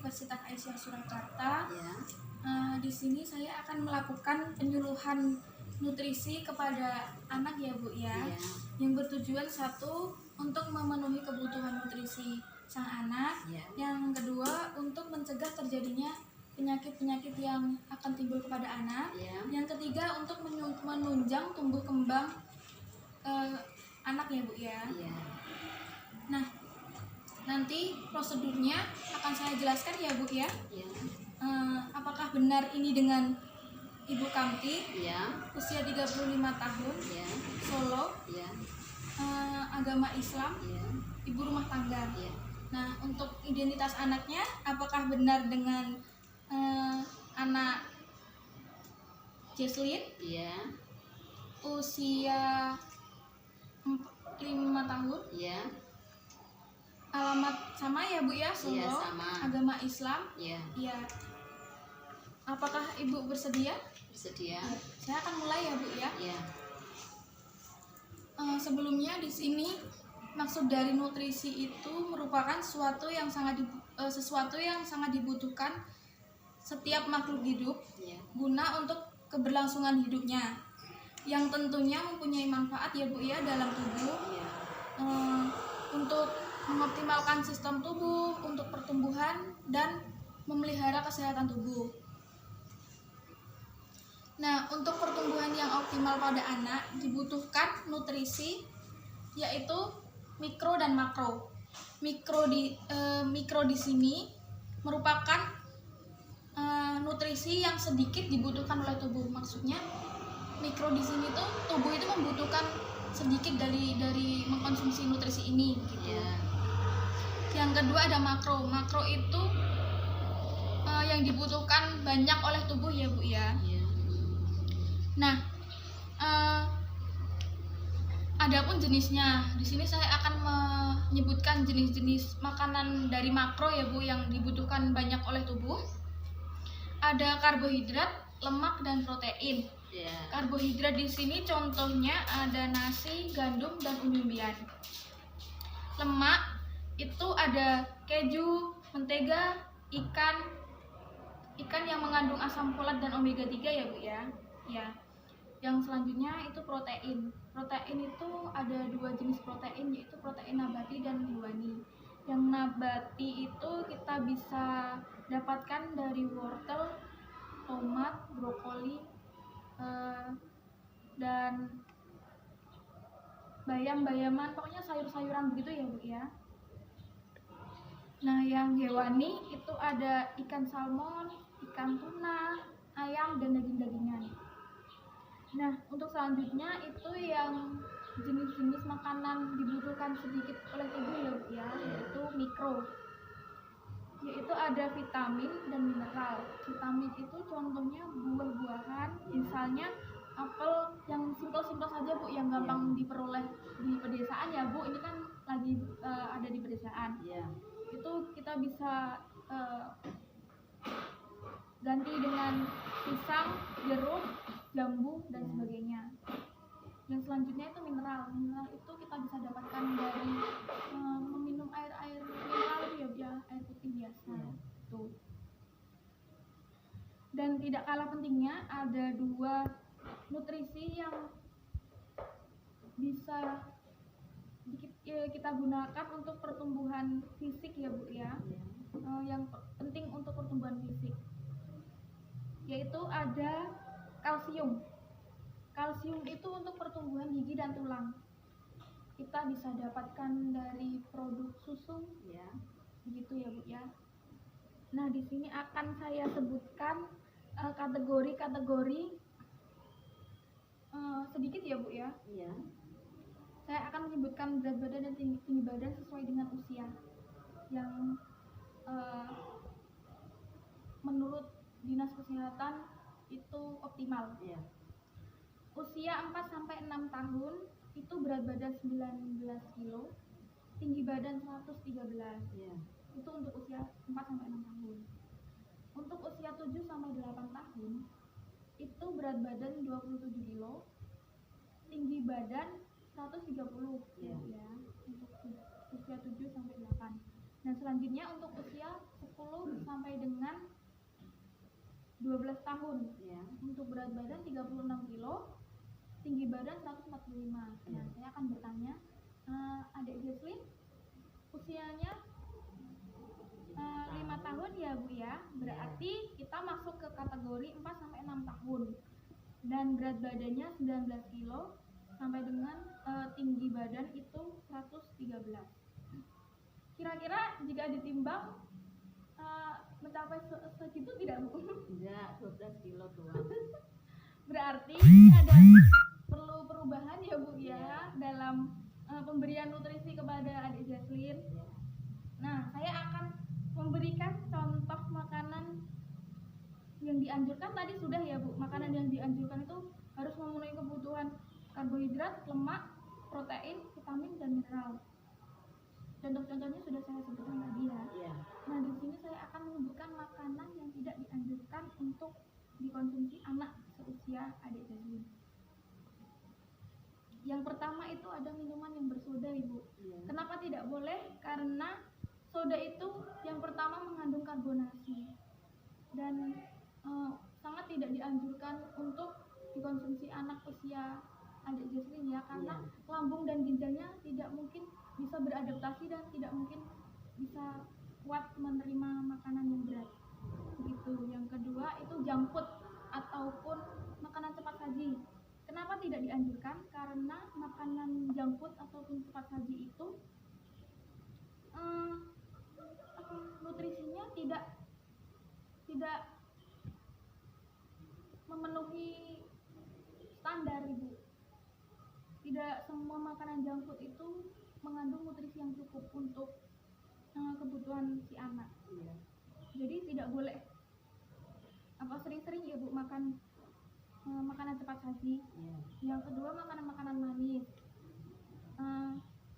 Universitas Aisyah Surakarta. Ya. Di sini saya akan melakukan penyuluhan nutrisi kepada anak ya Bu ya, yang bertujuan satu untuk memenuhi kebutuhan nutrisi sang anak, yang kedua untuk mencegah terjadinya penyakit-penyakit yang akan timbul kepada anak, yang ketiga untuk menunjang tumbuh kembang anak ya Bu ya. Nah, nanti prosedurnya akan saya jelaskan ya Bu ya. Apakah benar ini dengan Ibu Kamti, usia 35 tahun, Solo, agama Islam, ibu rumah tangga. Nah, untuk identitas anaknya, apakah benar dengan anak Jesslyn, usia 5 tahun, alamat sama ya Bu ya, Solo, agama Islam. Iya. Apakah Ibu bersedia? Bersedia. Saya akan mulai ya Bu ya. Sebelumnya di sini maksud dari nutrisi itu merupakan sesuatu yang sangat dibutuhkan setiap makhluk hidup guna untuk keberlangsungan hidupnya, yang tentunya mempunyai manfaat ya Bu ya dalam tubuh, untuk mengoptimalkan sistem tubuh, untuk pertumbuhan dan memelihara kesehatan tubuh. Nah, untuk pertumbuhan yang optimal pada anak dibutuhkan nutrisi, yaitu mikro dan makro. Mikro di sini merupakan nutrisi yang sedikit dibutuhkan oleh tubuh. Maksudnya mikro di sini tuh tubuh itu membutuhkan sedikit dari mengkonsumsi nutrisi ini gitu. Yang kedua ada makro. Makro itu yang dibutuhkan banyak oleh tubuh ya Bu ya. Nah, adapun jenisnya, di sini saya akan menyebutkan jenis-jenis makanan dari makro ya Bu yang dibutuhkan banyak oleh tubuh. Ada karbohidrat, lemak dan protein. Karbohidrat di sini contohnya ada nasi, gandum dan umbi-umbian. Lemak itu ada keju, mentega, ikan yang mengandung asam folat dan omega 3 ya Bu ya. Yang selanjutnya itu protein. Protein itu ada dua jenis protein, yaitu protein nabati dan hewani. Yang nabati itu kita bisa dapatkan dari wortel, tomat, brokoli, dan bayam-bayaman, pokoknya sayur-sayuran begitu ya Bu ya. Nah, yang hewani itu ada ikan salmon, ikan tuna, ayam dan daging-dagingan. Nah, untuk selanjutnya itu yang jenis-jenis makanan dibutuhkan sedikit oleh tubuh ya Bu ya, yaitu mikro. Yaitu ada vitamin dan mineral. Vitamin itu contohnya buah-buahan, misalnya apel, yang simpel-simpel saja Bu, yang gampang diperoleh di pedesaan ya Bu. Ini kan lagi ada di pedesaan. Itu kita bisa ganti dengan pisang, jeruk, jambu dan sebagainya. Yang selanjutnya itu mineral. Mineral itu kita bisa dapatkan dari meminum air mineral ya, air putih biasa. Tuh. Dan tidak kalah pentingnya ada dua nutrisi yang bisa kita gunakan untuk pertumbuhan fisik ya Bu ya. Yang penting untuk pertumbuhan fisik, yaitu ada kalsium. Kalsium itu untuk pertumbuhan gigi dan tulang. Kita bisa dapatkan dari produk susu, begitu ya Bu ya. Nah, di sini akan saya sebutkan kategori-kategori sedikit ya Bu ya. Saya akan menyebutkan berat badan dan tinggi badan sesuai dengan usia yang menurut Dinas Kesehatan itu optimal. Usia 4-6 tahun itu berat badan 19 kilo, tinggi badan 113. Itu untuk usia 4-6 tahun. Untuk usia 7-8 tahun itu berat badan 27 kilo, tinggi badan 130 ya. Untuk usia 7-8. Dan selanjutnya untuk usia 10-15 dengan 12 tahun. Ya. Untuk berat badan 36 kilo, tinggi badan 145. Nah, saya akan bertanya, adik Jesslyn usianya 5 tahun ya Bu ya. Berarti kita masuk ke kategori 4 sampai 6 tahun. Dan berat badannya 19 kilo sampai dengan tinggi badan itu 113. Kira-kira jika ditimbang mencapai segitu tidak Bu? Enggak, 12 kilo doang. Berarti ada perlu perubahan ya Bu ya dalam pemberian nutrisi kepada adik Jesslyn. Nah, saya akan memberikan contoh makanan yang dianjurkan tadi sudah ya Bu. Makanan yang dianjurkan itu harus memenuhi kebutuhan karbohidrat, lemak, protein, vitamin, dan mineral. Contoh-contohnya sudah saya sebutkan tadi ya. Nah, di sini saya akan menyebutkan makanan yang tidak dianjurkan untuk dikonsumsi anak seusia adik Jesslyn. Yang pertama itu ada minuman yang bersoda, Ibu. Kenapa tidak boleh? Karena soda itu yang pertama mengandung karbonasi dan sangat tidak dianjurkan untuk dikonsumsi anak usia adik Jesslyn ya, karena lambung dan ginjalnya tidak mungkin bisa beradaptasi dan tidak mungkin bisa kuat menerima makanan yang berat. Begitu. Yang kedua itu junk food ataupun makanan cepat saji. Kenapa tidak dianjurkan? Karena makanan junk food ataupun cepat saji itu nutrisinya tidak memenuhi standar, Ibu. Tidak semua makanan junk food itu mengandung nutrisi yang cukup untuk kebutuhan si anak. Jadi tidak boleh sering-sering ya Bu makan makanan cepat saji. Yang kedua makanan-makanan manis.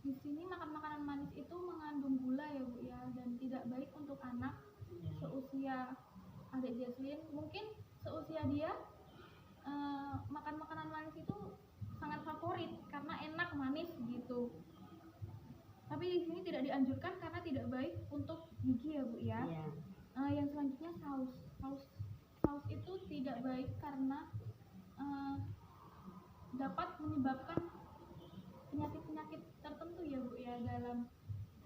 Di sini makan makanan manis itu mengandung gula ya Bu ya, dan tidak baik untuk anak seusia adik Jesslyn. Mungkin seusia dia makan makanan manis itu sangat favorit karena enak manis gitu. Tapi di sini tidak dianjurkan karena tidak baik untuk gigi ya Bu ya. Yang selanjutnya saus itu tidak baik karena dapat menyebabkan penyakit-penyakit tertentu ya Bu ya dalam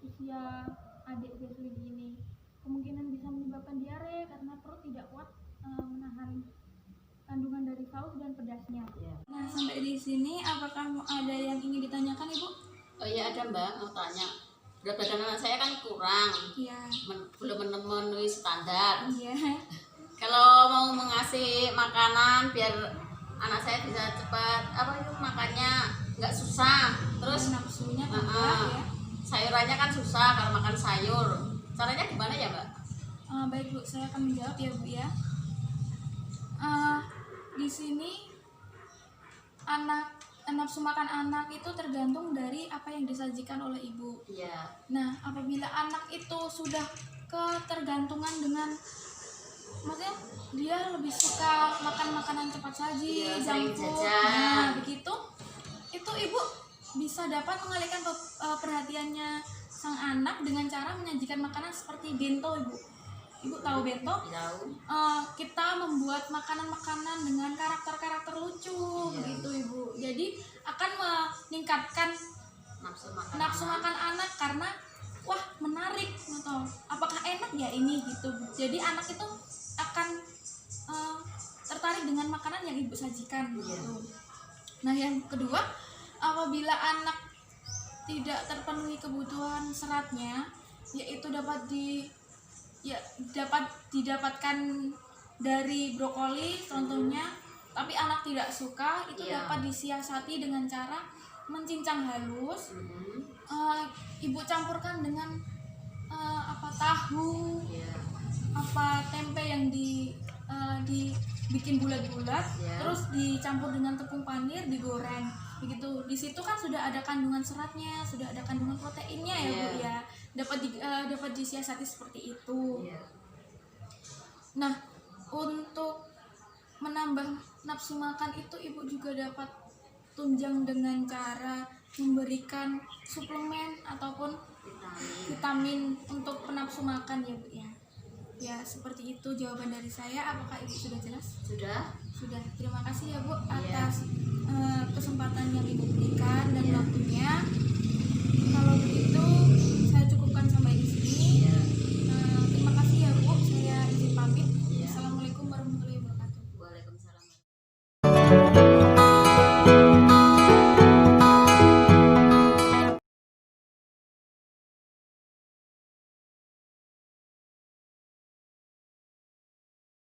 usia adik Jesslyn ini. Kemungkinan bisa menyebabkan diare karena perut tidak kuat menahan kandungan dari saus dan pedasnya. Nah, sampai di sini apakah ada yang ingin ditanyakan Ibu? Oh iya ada Mbak, mau tanya. Berat badan anak saya kan kurang. Iya. Belum memenuhi standar. Iya. Kalau mau mengasih makanan biar anak saya bisa cepat makannya nggak susah. Terus nafsunya tambah ya. Sayurannya kan susah kalau makan sayur. Caranya gimana ya Mbak? Baik Bu, saya akan menjawab ya Bu ya. Di sini nafsu makan anak itu tergantung dari apa yang disajikan oleh ibu. Nah, apabila anak itu sudah ketergantungan dengan, maksudnya dia lebih suka makan makanan cepat saji, junk food, nah begitu, itu ibu bisa dapat mengalihkan perhatiannya sang anak dengan cara menyajikan makanan seperti bento, Ibu. Ibu tahu bento? Tahu. Kita membuat makanan-makanan dengan karakter-karakter lucu, begitu Ibu. Jadi akan meningkatkan nafsu makan anak karena wah menarik atau apakah enak ya ini gitu. Jadi anak itu akan tertarik dengan makanan yang Ibu sajikan gitu. Nah, yang kedua, apabila anak tidak terpenuhi kebutuhan seratnya, yaitu dapat didapatkan dari brokoli contohnya, tapi anak tidak suka, itu dapat disiasati dengan cara mencincang halus. Ibu campurkan dengan tahu, tempe yang dibikin bulat-bulat, terus dicampur dengan tepung panir, digoreng begitu. Di situ kan sudah ada kandungan seratnya, sudah ada kandungan proteinnya ya Bu ya. Dapat disiasati seperti itu. Nah, untuk menambah nafsu makan itu Ibu juga dapat tunjang dengan cara memberikan suplemen ataupun vitamin untuk penafsu makan ya Bu ya. Ya, seperti itu jawaban dari saya. Apakah Ibu sudah jelas? Sudah. Sudah. Terima kasih ya Bu Iya. atas kesempatan yang Ibu berikan